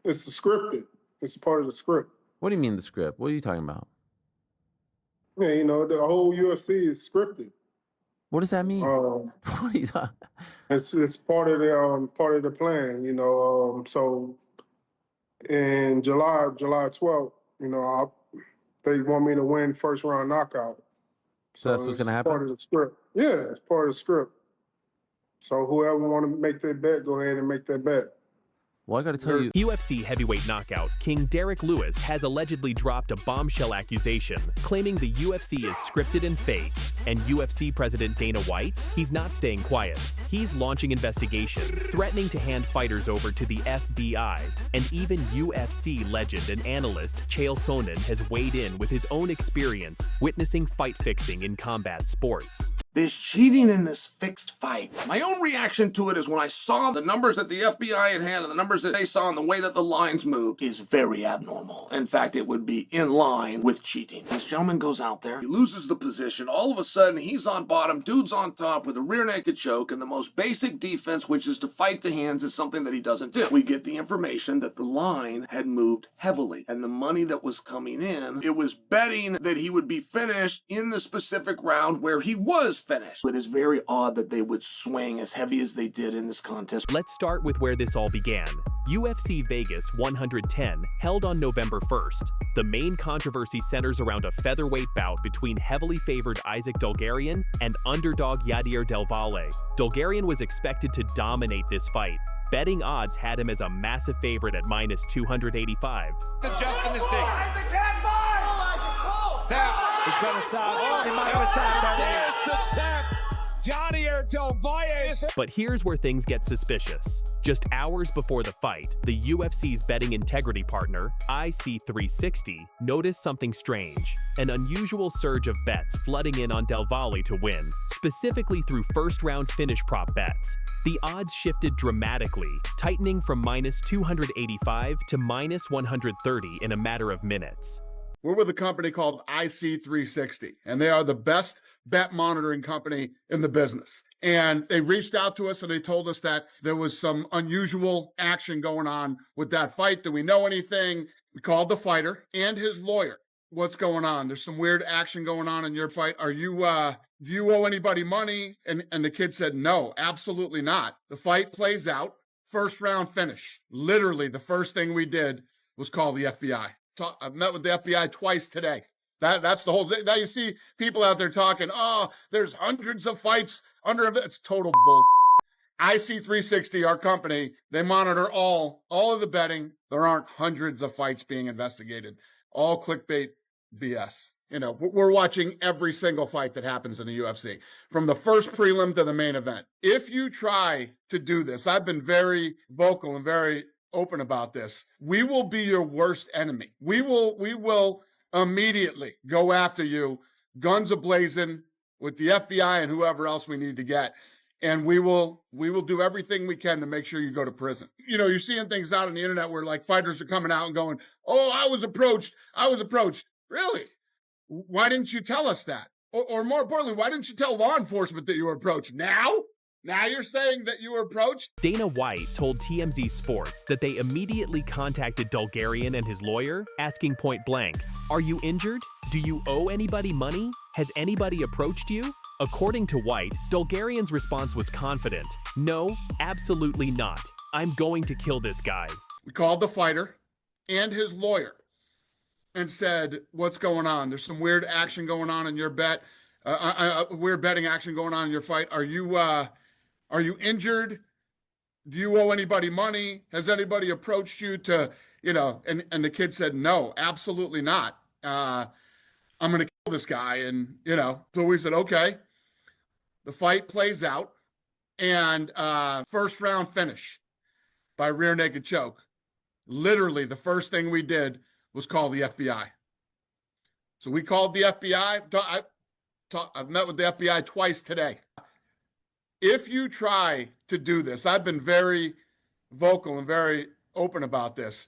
It's the scripted. It's a part of the script. What do you mean the script? What are you talking about? Yeah, the whole UFC is scripted. What does that mean? Um, What are you talking? it's part of the plan. So in July 12th, they want me to win first round knockout. So that's what's gonna happen? Part of the script. Yeah, it's part of the script. So whoever want to make that bet, go ahead and make that bet. Well, I got to tell you, UFC heavyweight knockout king Derrick Lewis has allegedly dropped a bombshell accusation, claiming the UFC is scripted and fake. And UFC President Dana White, he's not staying quiet. He's launching investigations, threatening to hand fighters over to the FBI. And even UFC legend and analyst Chael Sonnen has weighed in with his own experience witnessing fight fixing in combat sports. There's cheating in this fixed fight. My own reaction to it is when I saw the numbers that the FBI had and the numbers that they saw and the way that the lines moved is very abnormal. In fact, it would be in line with cheating. This gentleman goes out there, he loses the position, all of a sudden he's on bottom, dude's on top with a rear naked choke, and the most basic defense, which is to fight the hands, is something that he doesn't do. We get the information that the line had moved heavily, and the money that was coming in, it was betting that he would be finished in the specific round where he was finished. It is very odd that they would swing as heavy as they did in this contest. Let's start with where this all began. UFC Vegas 110 held on November 1st. The main controversy centers around a featherweight bout between heavily favored Isaac Dulgarian and underdog Yadier Del Valle. Dulgarian was expected to dominate this fight. Betting odds had him as a massive favorite at minus 285. Adjusting this thing. Isaac can't fight! Oh, Isaac, tap. He's going to tap. He might have a tap. There's the tap. Yadier Del Valle. But here's where things get suspicious. Just hours before the fight, the UFC's betting integrity partner, IC360, noticed something strange. An unusual surge of bets flooding in on Del Valle to win, specifically through first-round finish prop bets. The odds shifted dramatically, tightening from minus 285 to minus 130 in a matter of minutes. We're with a company called IC360, and they are the best bet monitoring company in the business. And they reached out to us and they told us that there was some unusual action going on with that fight. Do we know anything? We called the fighter and his lawyer. What's going on? There's some weird action going on in your fight. Do you owe anybody money? And the kid said, no, absolutely not. The fight plays out, first round finish. Literally, the first thing we did was call the FBI. I've met with the FBI twice today. That's the whole thing. Now you see people out there talking, oh, there's hundreds of fights under it. It's total bull. IC360, our company, they monitor all of the betting. There aren't hundreds of fights being investigated. All clickbait BS. We're watching every single fight that happens in the UFC, from the first prelim to the main event. If you try to do this, I've been very vocal and very open about this. We will be your worst enemy. We will immediately go after you, guns a-blazing, with the FBI and whoever else we need to get. And we will do everything we can to make sure you go to prison. You're seeing things out on the internet where like fighters are coming out and going, oh, I was approached. Really? Why didn't you tell us that? Or more importantly, why didn't you tell law enforcement that you were approached? Now you're saying that you were approached? Dana White told TMZ Sports that they immediately contacted Dulgarian and his lawyer, asking point blank, "Are you injured? Do you owe anybody money? Has anybody approached you?" According to White, Dulgarian's response was confident. "No, absolutely not. I'm going to kill this guy." We called the fighter and his lawyer and said, what's going on? There's some weird action going on in your bet, weird betting action going on in your fight. Are you injured? Do you owe anybody money? Has anybody approached you to, and the kid said, no, absolutely not. I'm going to kill this guy. And, so we said, okay. The fight plays out and first round finish by rear naked choke. Literally, the first thing we did was call the FBI. So we called the FBI. I've met with the FBI twice today. If you try to do this, I've been very vocal and very open about this.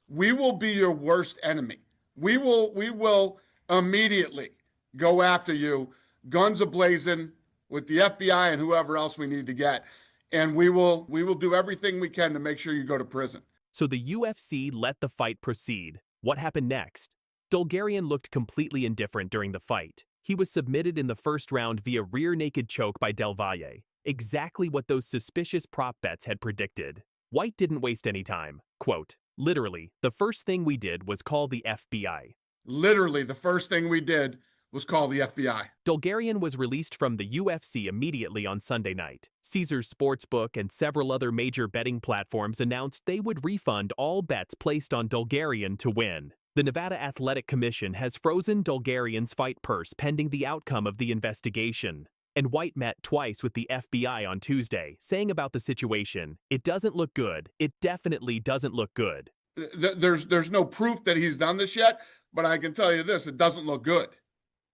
We will be your worst enemy. We will immediately go after you, guns a-blazing, with the FBI and whoever else we need to get. And we will do everything we can to make sure you go to prison. So the UFC let the fight proceed. What happened next? Dulgarian looked completely indifferent during the fight. He was submitted in the first round via rear naked choke by Del Valle, exactly what those suspicious prop bets had predicted. White didn't waste any time. Quote, "Literally, the first thing we did was call the FBI." Literally, the first thing we did was call the FBI. Dulgarian was released from the UFC immediately on Sunday night. Caesars Sportsbook and several other major betting platforms announced they would refund all bets placed on Dulgarian to win. The Nevada Athletic Commission has frozen Dulgarian's fight purse pending the outcome of the investigation. And White met twice with the FBI on Tuesday, saying about the situation, "It doesn't look good. It definitely doesn't look good." There's no proof that he's done this yet, but I can tell you this, it doesn't look good.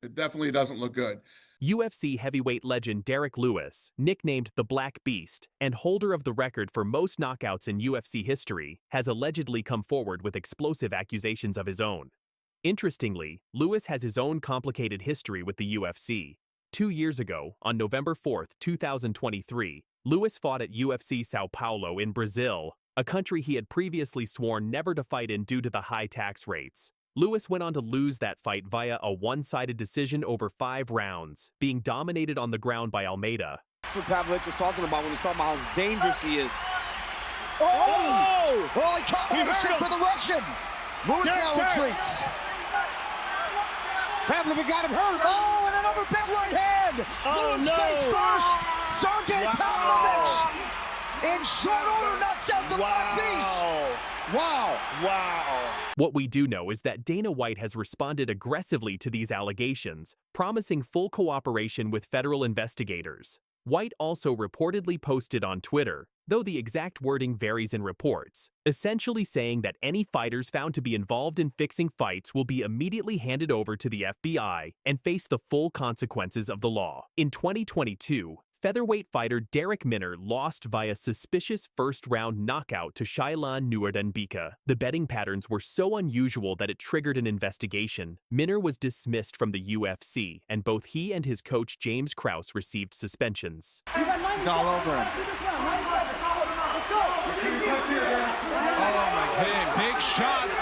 It definitely doesn't look good. UFC heavyweight legend Derrick Lewis, nicknamed the Black Beast and holder of the record for most knockouts in UFC history, has allegedly come forward with explosive accusations of his own. Interestingly, Lewis has his own complicated history with the UFC. 2 years ago, on November 4, 2023, Lewis fought at UFC Sao Paulo in Brazil, a country he had previously sworn never to fight in due to the high tax rates. Lewis went on to lose that fight via a one-sided decision over 5 rounds, being dominated on the ground by Almeida. That's what Pavlik was talking about when he's talking about how dangerous he is. Oh! Holy combination for the Russian! Lewis now retreats. Pavlik got him hurt. Oh, and another big right hand! Lewis face first! Sergey Pavlovich in short order knocks out the Black Beast! Wow. What we do know is that Dana White has responded aggressively to these allegations, promising full cooperation with federal investigators. White also reportedly posted on Twitter, though the exact wording varies in reports, essentially saying that any fighters found to be involved in fixing fights will be immediately handed over to the FBI and face the full consequences of the law. In 2022, featherweight fighter Darrick lost via suspicious first-round knockout to Shailan Nuerdanbika. The betting patterns were so unusual that it triggered an investigation. Minner was dismissed from the UFC, and both he and his coach James Krause received suspensions. He's all over him. Oh my God, big shots.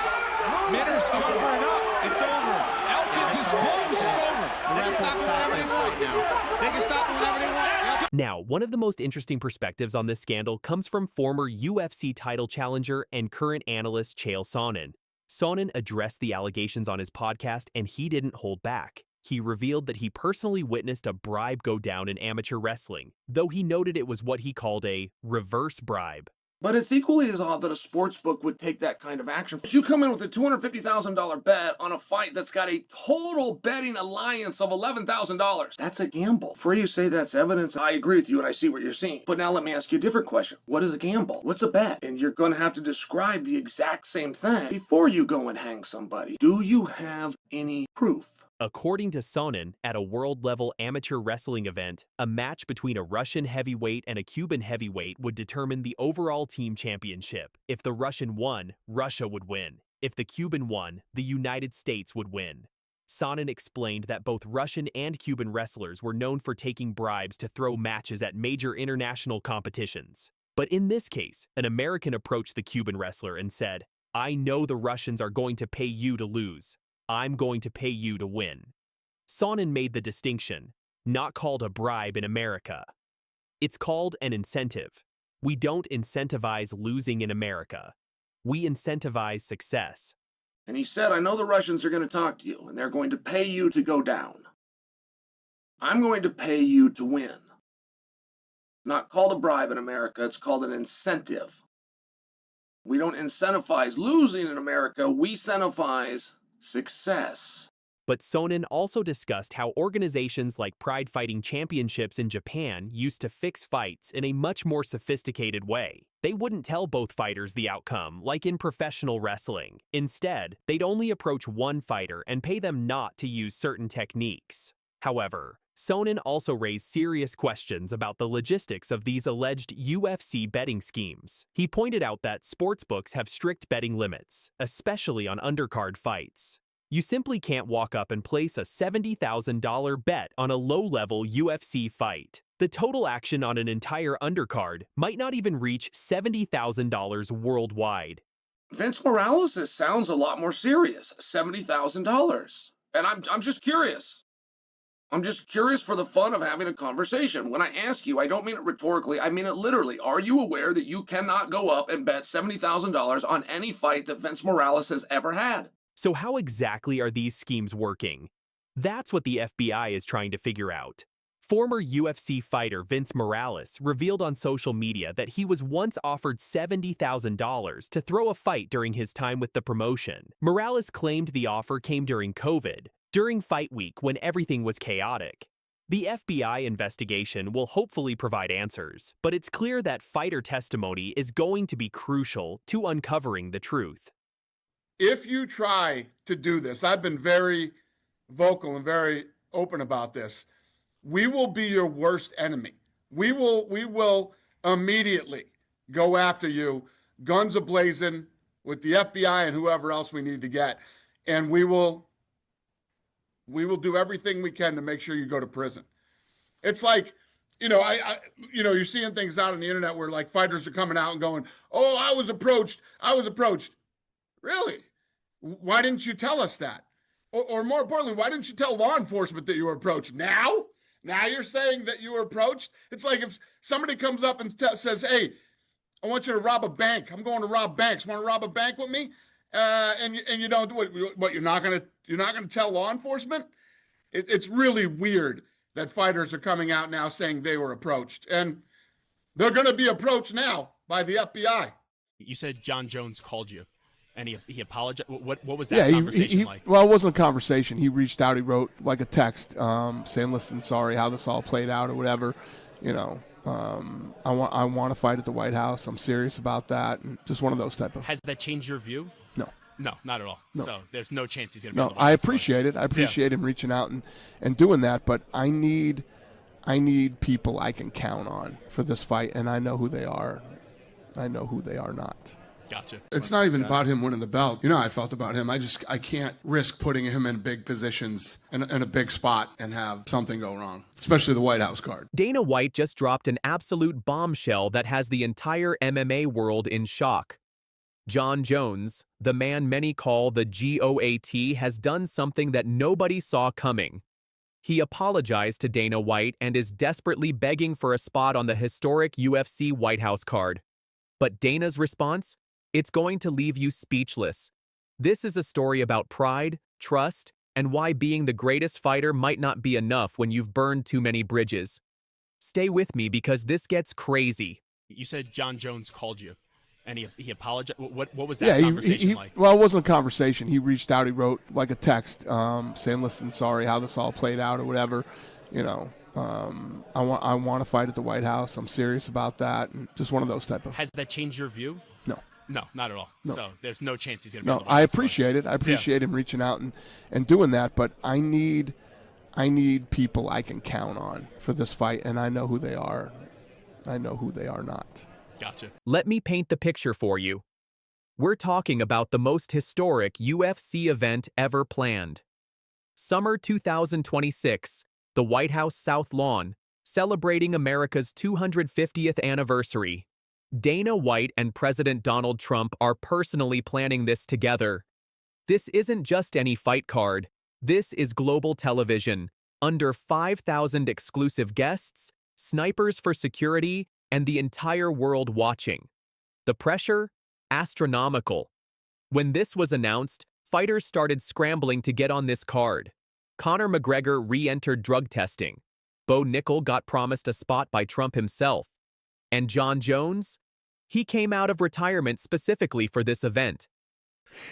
Minner's covering up. It's over. Elkins is close. It's over. They can stop whenever they want now. They can stop whenever they want. Now, one of the most interesting perspectives on this scandal comes from former UFC title challenger and current analyst Chael Sonnen. Sonnen addressed the allegations on his podcast, and he didn't hold back. He revealed that he personally witnessed a bribe go down in amateur wrestling, though he noted it was what he called a reverse bribe. But it's equally as odd that a sportsbook would take that kind of action. But you come in with a $250,000 bet on a fight that's got a total betting alliance of $11,000. That's a gamble. For you say that's evidence, I agree with you and I see what you're seeing. But now let me ask you a different question. What is a gamble? What's a bet? And you're going to have to describe the exact same thing before you go and hang somebody. Do you have any proof? According to Sonnen, at a world-level amateur wrestling event, a match between a Russian heavyweight and a Cuban heavyweight would determine the overall team championship. If the Russian won, Russia would win. If the Cuban won, the United States would win. Sonnen explained that both Russian and Cuban wrestlers were known for taking bribes to throw matches at major international competitions. But in this case, an American approached the Cuban wrestler and said, "I know the Russians are going to pay you to lose. I'm going to pay you to win." Sonnen made the distinction, not called a bribe in America. It's called an incentive. We don't incentivize losing in America. We incentivize success. And he said, I know the Russians are going to talk to you, and they're going to pay you to go down. I'm going to pay you to win. Not called a bribe in America, it's called an incentive. We don't incentivize losing in America, we incentivize success. But Sonnen also discussed how organizations like Pride Fighting Championships in Japan used to fix fights in a much more sophisticated way. They wouldn't tell both fighters the outcome, like in professional wrestling. Instead, they'd only approach one fighter and pay them not to use certain techniques. However, Sonnen also raised serious questions about the logistics of these alleged UFC betting schemes. He pointed out that sportsbooks have strict betting limits, especially on undercard fights. You simply can't walk up and place a $70,000 bet on a low-level UFC fight. The total action on an entire undercard might not even reach $70,000 worldwide. Vince Morales sounds a lot more serious. $70,000. And I'm just curious. I'm just curious for the fun of having a conversation. When I ask you, I don't mean it rhetorically, I mean it literally. Are you aware that you cannot go up and bet $70,000 on any fight that Vince Morales has ever had? So how exactly are these schemes working? That's what the FBI is trying to figure out. Former UFC fighter Vince Morales revealed on social media that he was once offered $70,000 to throw a fight during his time with the promotion. Morales claimed the offer came during COVID, during fight week when everything was chaotic. The FBI investigation will hopefully provide answers, but it's clear that fighter testimony is going to be crucial to uncovering the truth. If you try to do this, I've been very vocal and very open about this. We will be your worst enemy. We will immediately go after you, guns a-blazing, with the FBI and whoever else we need to get. And we will do everything we can to make sure you go to prison. It's like, you're seeing things out on the internet where like fighters are coming out and going, "Oh, I was approached. Really? Why didn't you tell us that? Or more importantly, why didn't you tell law enforcement that you were approached? Now you're saying that you were approached? It's like if somebody comes up and says, "Hey, I want you to rob a bank. I'm going to rob banks. Want to rob a bank with me?" And you don't do it. What, you're not gonna tell law enforcement? It's really weird that fighters are coming out now saying they were approached, and they're going to be approached now by the FBI. You said Jon Jones called you, and he apologized. What was that conversation like? Well, it wasn't a conversation. He reached out. He wrote like a text saying, "Listen, sorry how this all played out," or whatever. I want to fight at the White House. I'm serious about that. And just one of those type of. Has that changed your view? No. No, not at all. No. So there's no chance he's going to be No, on the White I House appreciate fight. it. I appreciate him reaching out and doing that, but I need people I can count on for this fight, and I know who they are. I know who they are not. Gotcha. It's not even about him winning the belt. You know how I felt about him. I can't risk putting him in big positions in a big spot and have something go wrong, especially the White House card. Dana White just dropped an absolute bombshell that has the entire MMA world in shock. Jon Jones, the man many call the GOAT, has done something that nobody saw coming. He apologized to Dana White and is desperately begging for a spot on the historic UFC White House card. But Dana's response? It's going to leave you speechless. This is a story about pride, trust, and why being the greatest fighter might not be enough when you've burned too many bridges. Stay with me because this gets crazy. You said Jon Jones called you, and he apologized. What was that conversation like? Well, it wasn't a conversation. He reached out. He wrote like a text saying, "Listen, sorry how this all played out," or whatever. I want to fight at the White House. I'm serious about that. And just one of those type of. Has that changed your view? No. No, not at all. No. So there's no chance he's going to be on the White I House appreciate fight. it. I appreciate him reaching out and doing that, but I need people I can count on for this fight, and I know who they are. I know who they are not. Gotcha. Let me paint the picture for you. We're talking about the most historic UFC event ever planned. Summer 2026, the White House South Lawn, celebrating America's 250th anniversary. Dana White and President Donald Trump are personally planning this together. This isn't just any fight card. This is global television, under 5,000 exclusive guests, snipers for security, and the entire world watching. The pressure? Astronomical. When this was announced, fighters started scrambling to get on this card. Conor McGregor re-entered drug testing. Bo Nickel got promised a spot by Trump himself. And Jon Jones? He came out of retirement specifically for this event.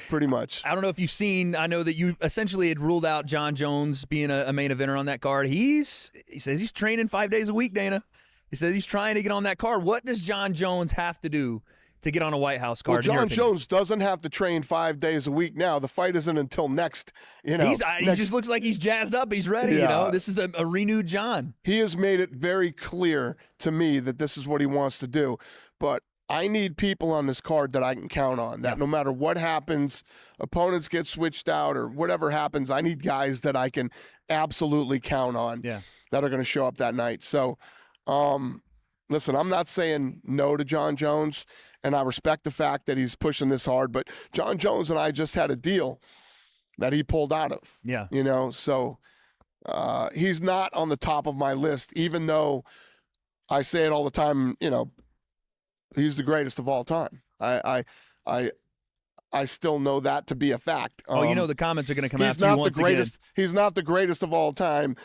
Pretty much. I don't know if you've seen, I know that you essentially had ruled out Jon Jones being a main eventer on that card. He says he's training 5 days a week, Dana. He says he's trying to get on that card. What does Jon Jones have to do to get on a White House card? Well, Jon Jones doesn't have to train 5 days a week now. The fight isn't until next, He just looks like he's jazzed up. He's ready, This is a renewed Jon. He has made it very clear to me that this is what he wants to do. But I need people on this card that I can count on, that no matter what happens, opponents get switched out or whatever happens, I need guys that I can absolutely count on that are going to show up that night. So Listen, I'm not saying no to Jon Jones, and I respect the fact that he's pushing this hard, but Jon Jones and I just had a deal that he pulled out of. Yeah. You know, so he's not on the top of my list, even though I say it all the time, you know, he's the greatest of all time. I still know that to be a fact. You know the comments are going to come he's after you not once the greatest. again. He's not the greatest of all time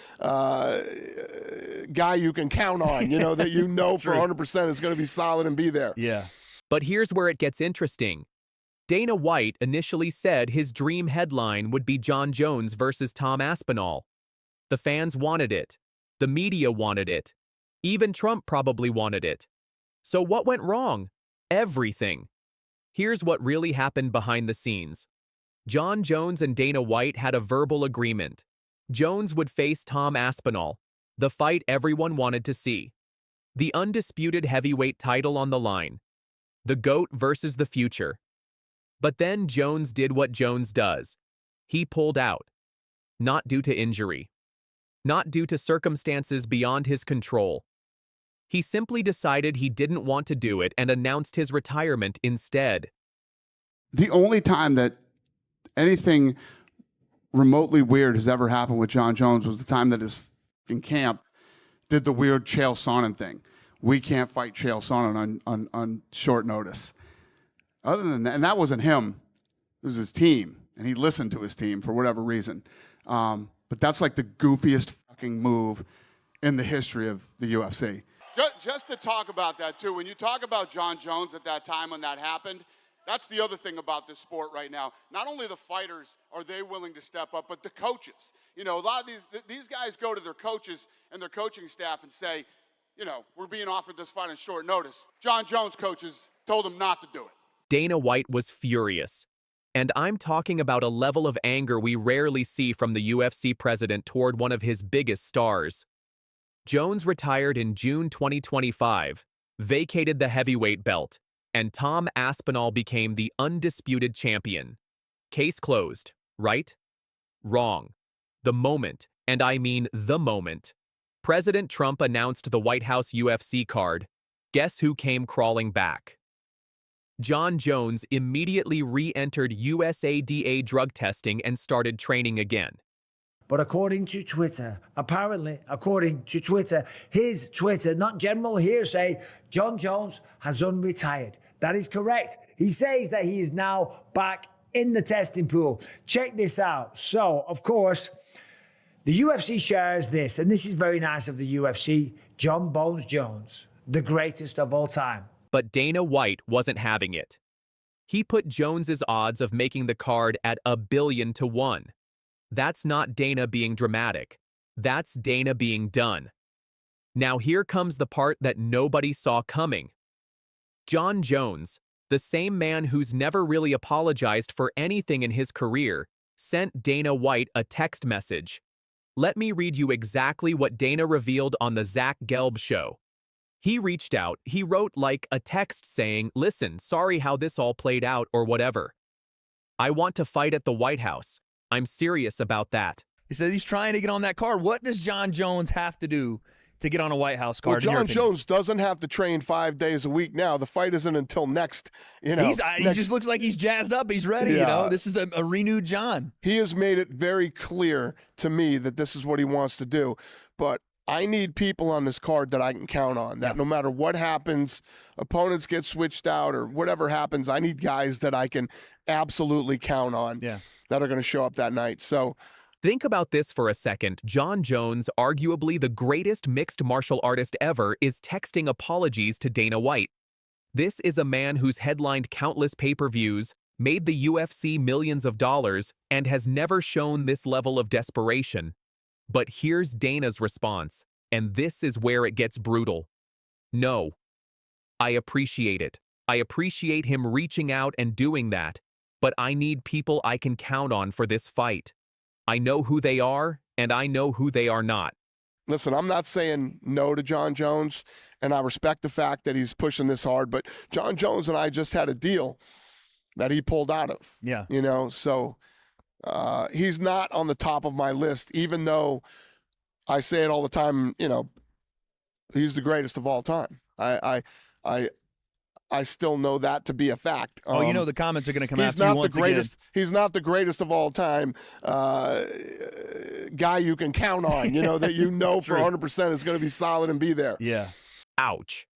guy you can count on. You know that you know for 100% is going to be solid and be there. Yeah. But here's where it gets interesting. Dana White initially said his dream headline would be Jon Jones versus Tom Aspinall. The fans wanted it. The media wanted it. Even Trump probably wanted it. So what went wrong? Everything. Here's what really happened behind the scenes. Jon Jones and Dana White had a verbal agreement. Jones would face Tom Aspinall, the fight everyone wanted to see. The undisputed heavyweight title on the line. The GOAT versus the future. But then Jones did what Jones does. He pulled out. Not due to injury. Not due to circumstances beyond his control. He simply decided he didn't want to do it and announced his retirement instead. The only time that anything remotely weird has ever happened with Jon Jones was the time that his in camp did the weird Chael Sonnen thing. We can't fight Chael Sonnen on short notice. Other than that, and that wasn't him, it was his team, and he listened to his team for whatever reason. But that's like the goofiest fucking move in the history of the UFC. Just to talk about that, too, when you talk about Jon Jones at that time when that happened, that's the other thing about this sport right now. Not only the fighters are they willing to step up, but the coaches. You know, a lot of these guys go to their coaches and their coaching staff and say, you know, we're being offered this fight on short notice. Jon Jones coaches told him not to do it. Dana White was furious. And I'm talking about a level of anger we rarely see from the UFC president toward one of his biggest stars. Jones retired in June 2025, vacated the heavyweight belt, and Tom Aspinall became the undisputed champion. Case closed, right? Wrong. The moment, and I mean the moment, President Trump announced the White House UFC card, guess who came crawling back? Jon Jones immediately re-entered USADA drug testing and started training again. But according to Twitter, apparently, according to Twitter, his Twitter, not general hearsay, Jon Jones has unretired. That is correct. He says that he is now back in the testing pool. Check this out. So, of course, the UFC shares this, and this is very nice of the UFC, Jon Bones Jones, the greatest of all time. But Dana White wasn't having it. He put Jones's odds of making the card at 1,000,000,000 to 1. That's not Dana being dramatic. That's Dana being done. Now here comes the part that nobody saw coming. Jon Jones, the same man who's never really apologized for anything in his career, sent Dana White a text message. Let me read you exactly what Dana revealed on the Zach Gelb show. He reached out, he wrote like a text saying, listen, sorry how this all played out or whatever. I want to fight at the White House. I'm serious about that. He says he's trying to get on that card. What does Jon Jones have to do to get on a White House card? Well, Jon Jones doesn't have to train 5 days a week now. The fight isn't until next, you know. He just looks like he's jazzed up. He's ready, you know. This is a renewed Jon. He has made it very clear to me that this is what he wants to do. But I need people on this card that I can count on, that no matter what happens, opponents get switched out or whatever happens, I need guys that I can absolutely count on that are going to show up that night. So think about this for a second. Jon Jones, arguably the greatest mixed martial artist ever, is texting apologies to Dana White. This is a man who's headlined countless pay-per-views, made the UFC millions of dollars, and has never shown this level of desperation. But here's Dana's response, and this is where it gets brutal. No. I appreciate it. I appreciate him reaching out and doing that, but I need people I can count on for this fight. I know who they are, and I know who they are not. Listen, I'm not saying no to Jon Jones, and I respect the fact that he's pushing this hard, but Jon Jones and I just had a deal that he pulled out of. Yeah. You know, so he's not on the top of my list, even though I say it all the time, you know, He's the greatest of all time. I still know that to be a fact. Oh, you know the comments are going to come after you once again. He's not the greatest of all time guy you can count on, that for 100% is going to be solid and be there. Yeah. Ouch.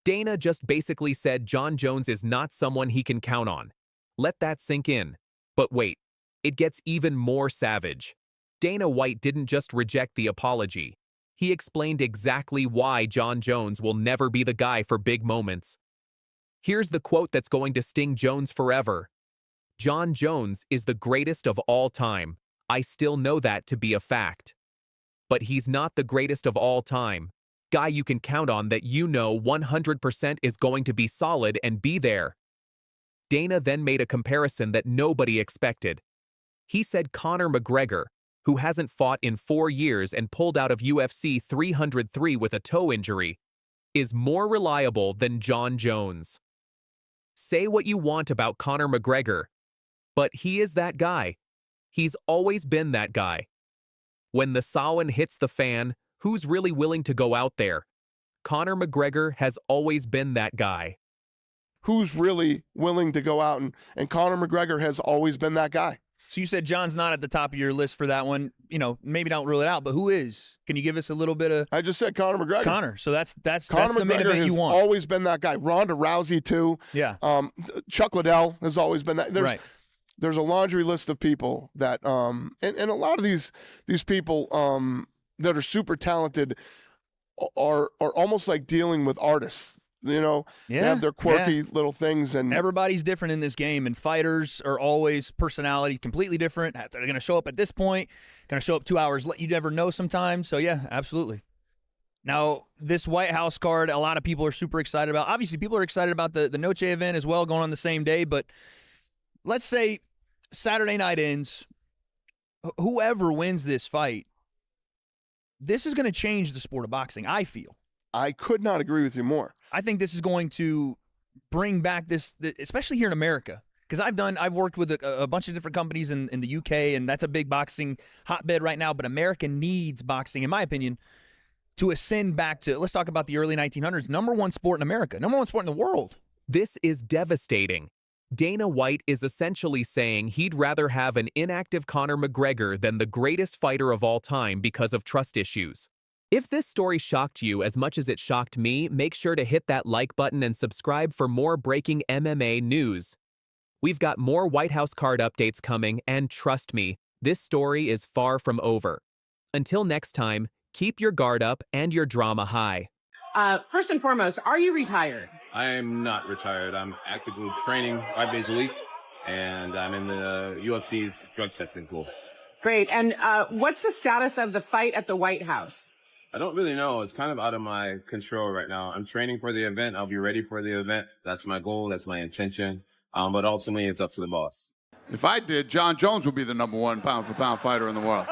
Dana just basically said Jon Jones is not someone he can count on. Let that sink in. But wait, it gets even more savage. Dana White didn't just reject the apology. He explained exactly why Jon Jones will never be the guy for big moments. Here's the quote that's going to sting Jones forever. Jon Jones is the greatest of all time. I still know that to be a fact. But he's not the greatest of all time. Guy you can count on that 100% is going to be solid and be there. Dana then made a comparison that nobody expected. He said Conor McGregor, who hasn't fought in 4 years and pulled out of UFC 303 with a toe injury, is more reliable than Jon Jones. Say what you want about Conor McGregor, but he is that guy. He's always been that guy. When the Samhain hits the fan, who's really willing to go out there? Conor McGregor has always been that guy. Who's really willing to go out and Conor McGregor has always been that guy. So you said Jon's not at the top of your list for that one. Maybe don't rule it out, but who is? Can you give us a little bit of? I just said Conor McGregor. Conor. So that's Conor the main McGregor event you want. has always been that guy. Ronda Rousey too. Yeah. Chuck Liddell has always been that. There's a laundry list of people that and a lot of these people that are super talented are almost like dealing with artists. They have their quirky little things, and everybody's different in this game, and fighters are always personality completely different. They're going to show up at this point, going to show up 2 hours late. You never know sometimes. So yeah, absolutely. Now, this White House card, a lot of people are super excited about. Obviously, people are excited about the Noche event as well, going on the same day. But let's say Saturday night ends, whoever wins this fight, this is going to change the sport of boxing, I feel. I could not agree with you more. I think this is going to bring back this, especially here in America, because I've worked with a bunch of different companies in the UK, and that's a big boxing hotbed right now. But America needs boxing, in my opinion, to ascend back to, let's talk about the early 1900s, #1 sport in America, #1 sport in the world. This is devastating. Dana White is essentially saying he'd rather have an inactive Conor McGregor than the greatest fighter of all time because of trust issues. If this story shocked you as much as it shocked me, make sure to hit that like button and subscribe for more breaking MMA news. We've got more White House card updates coming, and trust me, this story is far from over. Until next time, keep your guard up and your drama high. First and foremost, are you retired? I am not retired. I'm actively training 5 days a week, and I'm in the UFC's drug testing pool. Great. And what's the status of the fight at the White House? I don't really know. It's kind of out of my control right now. I'm training for the event. I'll be ready for the event. That's my goal. That's my intention. But ultimately, it's up to the boss. If I did, Jon Jones would be the #1 pound-for-pound fighter in the world.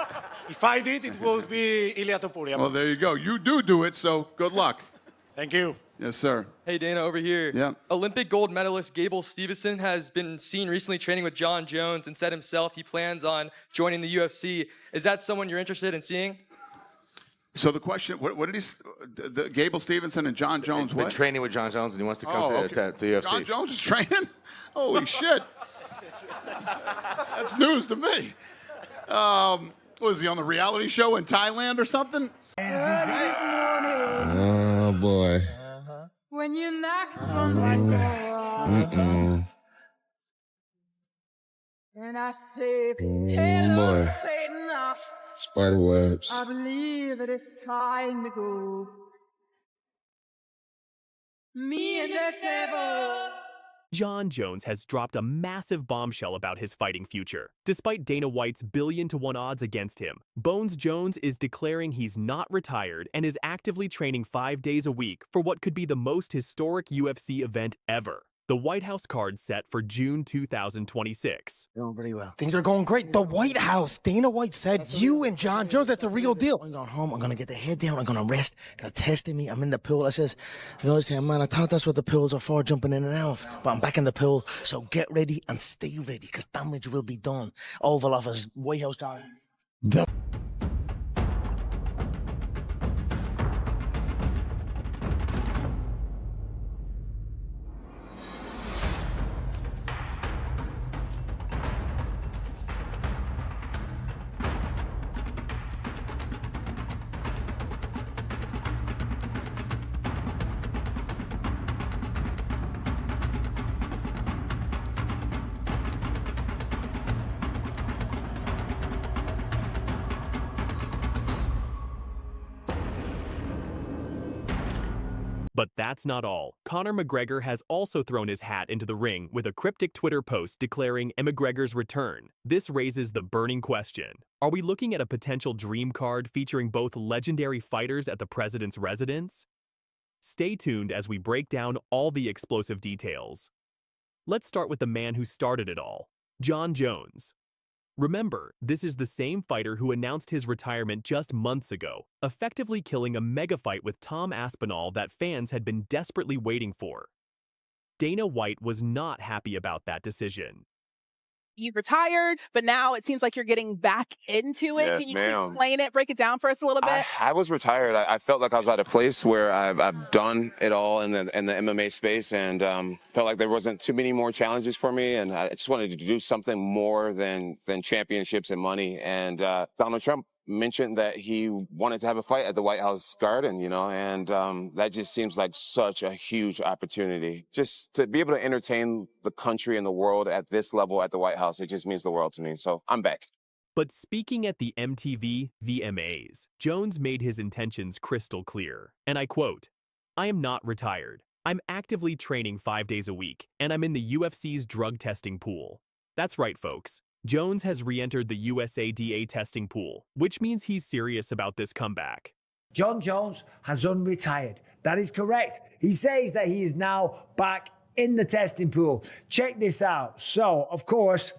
If I did, it would be Ilia Topuria. Well, there you go. You do it, so good luck. Thank you. Yes, sir. Hey, Dana, over here. Yeah. Olympic gold medalist Gable Stevenson has been seen recently training with Jon Jones and said himself he plans on joining the UFC. Is that someone you're interested in seeing? So the question, what did Gable Stevenson and Jon Jones, been training with Jon Jones, and he wants to come to UFC. Jon Jones is training? Holy shit. That's news to me. Was he on the reality show in Thailand or something? Oh, boy. When you knock on my door, and I say, hello, Satan. Spider webs. I believe it is time to go. Me and the devil. Jon Jones has dropped a massive bombshell about his fighting future. Despite Dana White's 1,000,000,000 to 1 odds against him, Bones Jones is declaring he's not retired and is actively training 5 days a week for what could be the most historic UFC event ever. The White House card set for June 2026. Going pretty well. Things are going great. The White House. Dana White said, you and Jon Jones, that's a real deal. I'm going home. I'm going to get the head down. I'm going to rest. They're testing me. I'm in the pool. I says, he always say, man, I thought that's what the pools are for, jumping in and out. But I'm back in the pool. So get ready and stay ready, because damage will be done. Oval Office, White House card. But that's not all. Conor McGregor has also thrown his hat into the ring with a cryptic Twitter post declaring McGregor's return. This raises the burning question. Are we looking at a potential dream card featuring both legendary fighters at the president's residence? Stay tuned as we break down all the explosive details. Let's start with the man who started it all, Jon Jones. Remember, this is the same fighter who announced his retirement just months ago, effectively killing a mega fight with Tom Aspinall that fans had been desperately waiting for. Dana White was not happy about that decision. You retired, but now it seems like you're getting back into it. Yes, Can you ma'am. explain it, break it down for us a little bit? I was retired. I felt like I was at a place where I've done it all in the MMA space, and felt like there wasn't too many more challenges for me, and I just wanted to do something more than championships and money. And Donald Trump mentioned that he wanted to have a fight at the White House Garden, and that just seems like such a huge opportunity. Just to be able to entertain the country and the world at this level at the White House, it just means the world to me. So I'm back. But speaking at the MTV VMAs, Jones made his intentions crystal clear. And I quote, "I am not retired. I'm actively training 5 days a week, and I'm in the UFC's drug testing pool." That's right, folks. Jones has re-entered the USADA testing pool, which means he's serious about this comeback. Jon Jones has unretired. That is correct. He says that he is now back in the testing pool. Check this out. So, of course,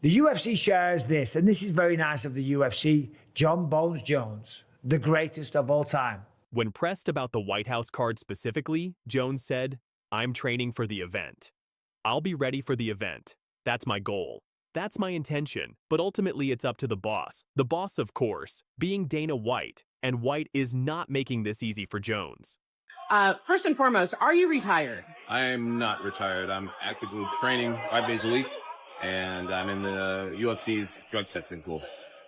the UFC shares this, and this is very nice of the UFC. Jon Bones Jones, the greatest of all time. When pressed about the White House card specifically, Jones said, "I'm training for the event. I'll be ready for the event. That's my goal. That's my intention, but ultimately it's up to the boss. The boss, of course, being Dana White, and White is not making this easy for Jones. First and foremost, are you retired? I am not retired. I'm actively training 5 days a week, and I'm in the UFC's drug testing pool.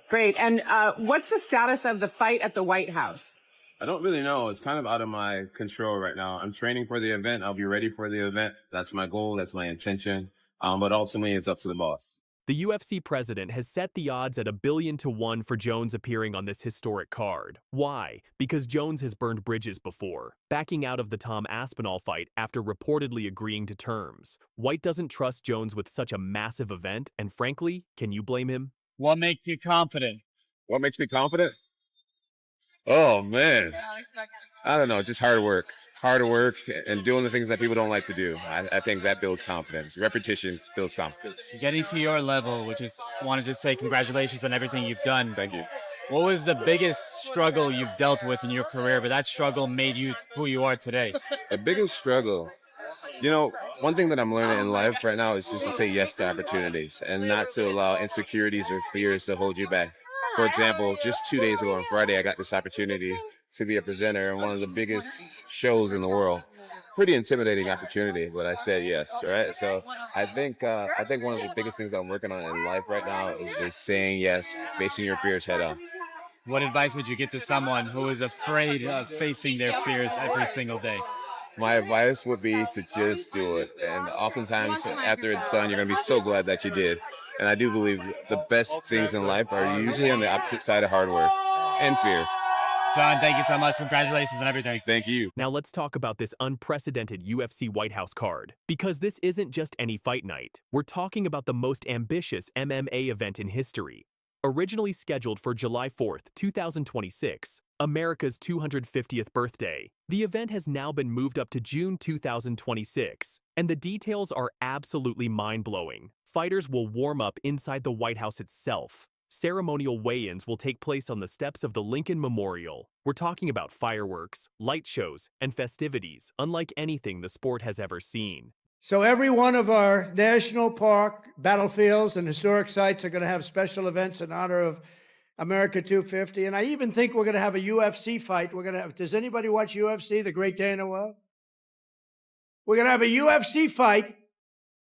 Great. And what's the status of the fight at the White House? I don't really know. It's kind of out of my control right now. I'm training for the event. I'll be ready for the event. That's my goal. That's my intention. But ultimately, it's up to the boss. The UFC president has set the odds at 1,000,000,000 for Jones appearing on this historic card. Why? Because Jones has burned bridges before, backing out of the Tom Aspinall fight after reportedly agreeing to terms. White doesn't trust Jones with such a massive event, and frankly, can you blame him? What makes you confident? What makes me confident? Oh, man. I don't know. Just hard work. Hard work and doing the things that people don't like to do. I think that builds confidence. Repetition builds confidence. Getting to your level, which is, I want to just say congratulations on everything you've done. Thank you. What was the biggest struggle you've dealt with in your career, but that struggle made you who you are today? The biggest struggle? You know, one thing that I'm learning in life right now is just to say yes to opportunities and not to allow insecurities or fears to hold you back. For example, just 2 days ago on Friday, I got this opportunity to be a presenter in one of the biggest shows in the world. Pretty intimidating opportunity, but I said yes, right? So I think one of the biggest things I'm working on in life right now is just saying yes, facing your fears head on. What advice would you give to someone who is afraid of facing their fears every single day? My advice would be to just do it. And oftentimes after it's done, you're going to be so glad that you did. And I do believe the best things in life are usually on the opposite side of hard work and fear. Jon, thank you so much. Congratulations on everything. Thank you. Now let's talk about this unprecedented UFC White House card. Because this isn't just any fight night. We're talking about the most ambitious MMA event in history. Originally scheduled for July 4th, 2026, America's 250th birthday, the event has now been moved up to June 2026, and the details are absolutely mind-blowing. Fighters will warm up inside the White House itself. Ceremonial weigh-ins will take place on the steps of the Lincoln Memorial. We're talking about fireworks, light shows, and festivities unlike anything the sport has ever seen. So every one of our national park, battlefields, and historic sites are going to have special events in honor of America 250. And I even think we're going to have a UFC fight. We're going to have, does anybody watch UFC, the great Dana White? We're going to have a UFC fight.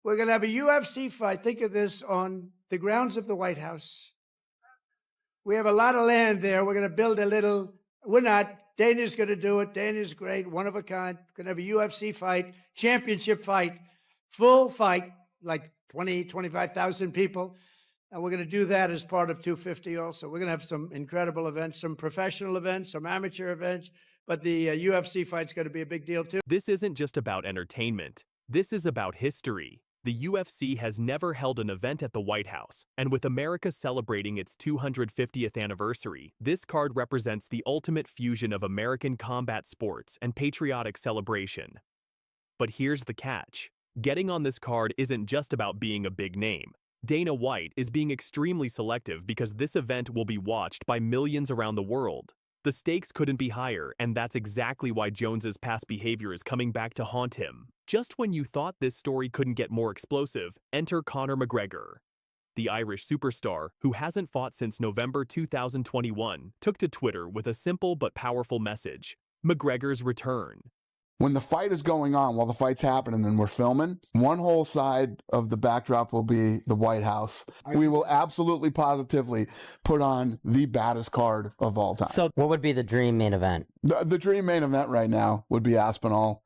We're going to have a UFC fight. Think of this on the grounds of the White House. We have a lot of land there. We're going to build a little, we're not, Dana's going to do it. Dana's great, one of a kind. Going to have a UFC fight, championship fight, full fight, like 20, 25,000 people. And we're going to do that as part of 250 also. We're going to have some incredible events, some professional events, some amateur events. but the UFC fight's going to be a big deal too. This isn't just about entertainment. This is about history. The UFC has never held an event at the White House, and with America celebrating its 250th anniversary, this card represents the ultimate fusion of American combat sports and patriotic celebration. But here's the catch. Getting on this card isn't just about being a big name. Dana White is being extremely selective because this event will be watched by millions around the world. The stakes couldn't be higher, and that's exactly why Jones's past behavior is coming back to haunt him. Just when you thought this story couldn't get more explosive, enter Conor McGregor. The Irish superstar, who hasn't fought since November 2021, took to Twitter with a simple but powerful message: McGregor's return. When the fight is going on, while the fight's happening and we're filming, one whole side of the backdrop will be the White House. We will absolutely positively put on the baddest card of all time. So what would be the dream main event? The dream main event right now would be Aspinall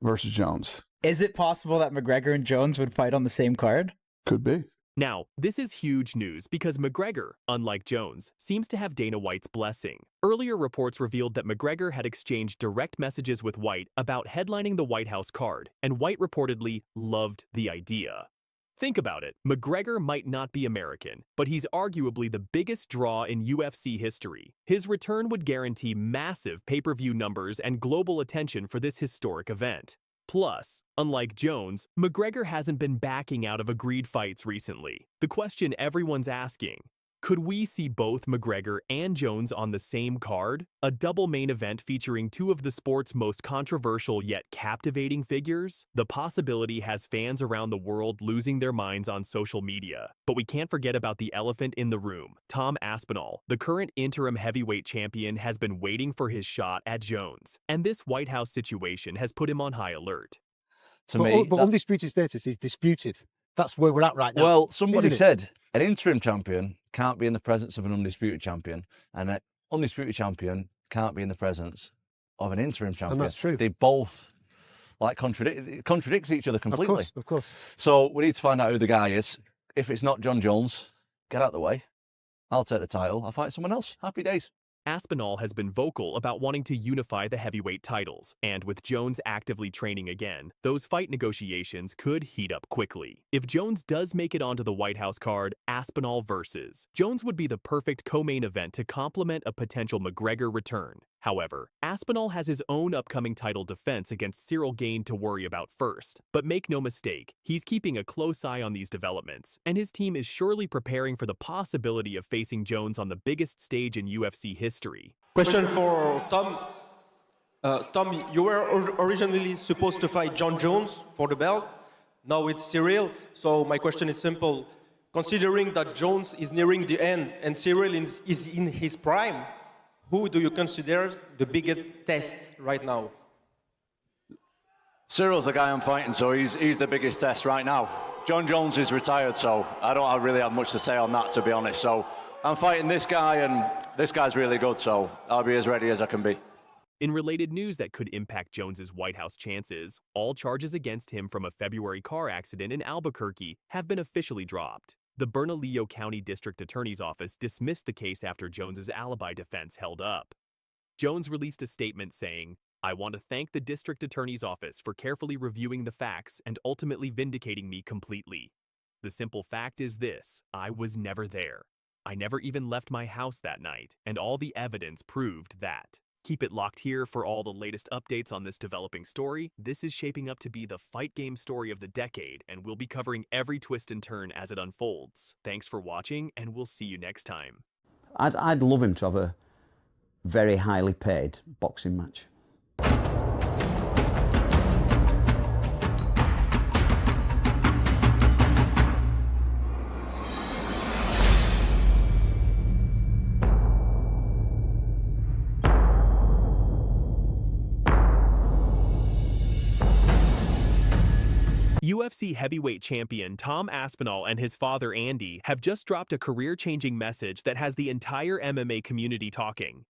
versus Jones. Is it possible that McGregor and Jones would fight on the same card? Could be. Now, this is huge news because McGregor, unlike Jones, seems to have Dana White's blessing. Earlier reports revealed that McGregor had exchanged direct messages with White about headlining the White House card, and White reportedly loved the idea. Think about it. McGregor might not be American, but he's arguably the biggest draw in UFC history. His return would guarantee massive pay-per-view numbers and global attention for this historic event. Plus, unlike Jones, McGregor hasn't been backing out of agreed fights recently. The question everyone's asking: could we see both McGregor and Jones on the same card? A double main event featuring two of the sport's most controversial yet captivating figures? The possibility has fans around the world losing their minds on social media. But we can't forget about the elephant in the room. Tom Aspinall, the current interim heavyweight champion, has been waiting for his shot at Jones, and this White House situation has put him on high alert. But undisputed status is disputed. That's where we're at right now. Well, somebody said an interim champion can't be in the presence of an undisputed champion, and an undisputed champion can't be in the presence of an interim champion. And that's true. They both contradicts each other completely. Of course. So we need to find out who the guy is. If it's not Jon Jones, get out of the way. I'll take the title. I'll fight someone else. Happy days. Aspinall has been vocal about wanting to unify the heavyweight titles, and with Jones actively training again, those fight negotiations could heat up quickly. If Jones does make it onto the White House card, Aspinall versus Jones would be the perfect co-main event to complement a potential McGregor return. However, Aspinall has his own upcoming title defense against Cyril Gane to worry about first. But make no mistake, he's keeping a close eye on these developments, and his team is surely preparing for the possibility of facing Jones on the biggest stage in UFC history. Question for Tom. Tom, you were originally supposed to fight Jon Jones for the belt. Now it's Cyril. So my question is simple. Considering that Jones is nearing the end and Cyril is in his prime, who do you consider the biggest test right now? Cyril's the guy I'm fighting, so he's the biggest test right now. Jon Jones is retired, so I don't really have much to say on that, to be honest. So I'm fighting this guy, and this guy's really good, so I'll be as ready as I can be. In related news that could impact Jones's White House chances, all charges against him from a February car accident in Albuquerque have been officially dropped. The Bernalillo County District Attorney's Office dismissed the case after Jones's alibi defense held up. Jones released a statement saying, "I want to thank the District Attorney's Office for carefully reviewing the facts and ultimately vindicating me completely. The simple fact is this: I was never there. I never even left my house that night, and all the evidence proved that." Keep it locked here for all the latest updates on this developing story. This is shaping up to be the fight game story of the decade, and we'll be covering every twist and turn as it unfolds. Thanks for watching, and we'll see you next time. I'd love him to have a very highly paid boxing match. UFC heavyweight champion Tom Aspinall and his father Andy have just dropped a career-changing message that has the entire MMA community talking.